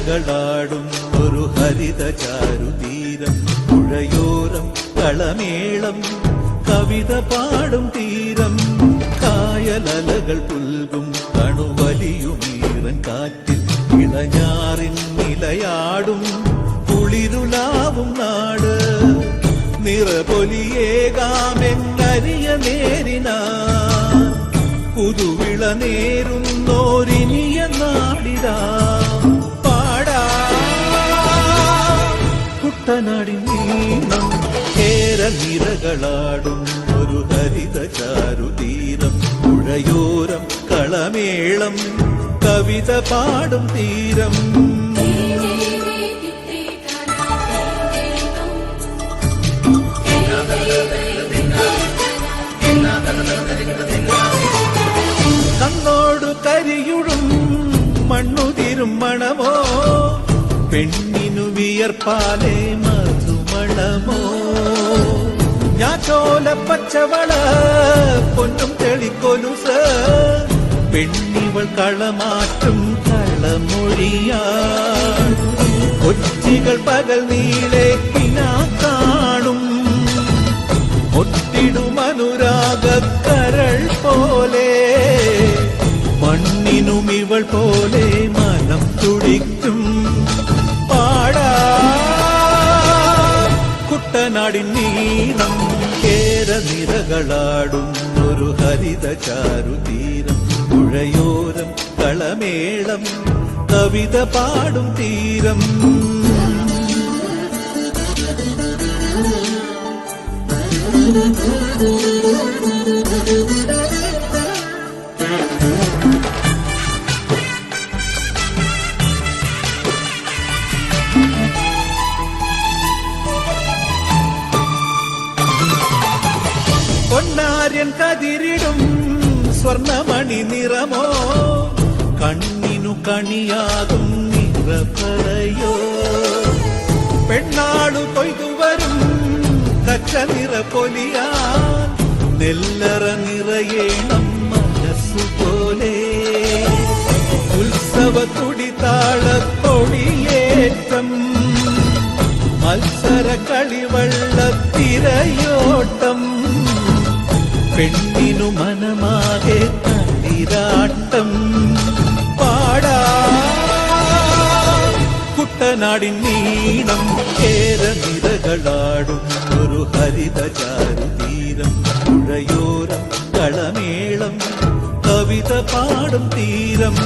നിരകളാടും ഒരു ഹരിത ചാരുതീരം. പുഴയോരം കളമേളം കവിത പാടും തീരം. കായലലകൾ പുൽകും കണുവലിയുമീറൻ കാറ്റിൽ ഇളഞ്ഞാറിൻ നിലയാടും കുളിരുലാവും നാട്. നിറപൊലിയേകാമെന്നരിയ നേരിനാ പുതുവിള നേരുന്നോരിനിയ നാടിതാ. പാടാ കുട്ടനാടിൻ നീണം കേരനിരകളാടും ഒരു ഹരിത ചാരുതീരം. പുഴയോരം കളമേളം കവിത പാടും തീരം. കണ്ണോടു കരിയുടും മണ്ണുതിരും മണമോ പെണ്ണിനു വിയർപ്പാലേ മധുമണമോ. ഞാൻ ചോല പച്ചവള പൊന്നും തെളിക്കൊലുസ് പെണ്ണിവൾ കളമാറ്റും കളമൊഴിയാ. കൊച്ചികൾ പകൽ നീളെ പിന്നാ കാണും ഒട്ടിടുമനുരാഗക്കരൾ പോലെ. മണ്ണിനും ഇവൾ പോലെ മനം തുടിക്കും. പാടാ കുട്ടനാടിൻ നീളം കേരനിരകളാടും ഒരു ഹരിത ചാരുതീരം. പുഴയോരം കളമേളം കവിത പാടും തീരം. പൊന്നാര്യൻ കതിരിടും സ്വർണമണി നിറമോ കണ്ണിനു കണിയാകും നിറപ്പറയോ. പെണ്ണാളു കൊയ്തുവരും കച്ച നിറപ്പൊലിയാൻ നെല്ലറ നിറയേണം മനസ്സുപോലെ. ഉത്സവ തുടിതാളത്തൊടിയേറ്റം മത്സര കളിവള്ളത്തിരയോട്ടം. പെണ്ണിനു മനമാകെ തളിരാട്ടം. പാടാ കുട്ടനാടിൻ നീളം കേരനിരകളാടും ഒരു ഹരിത ചാരുതീരം. പുഴയോരം കളമേളം കവിത പാടും തീരം.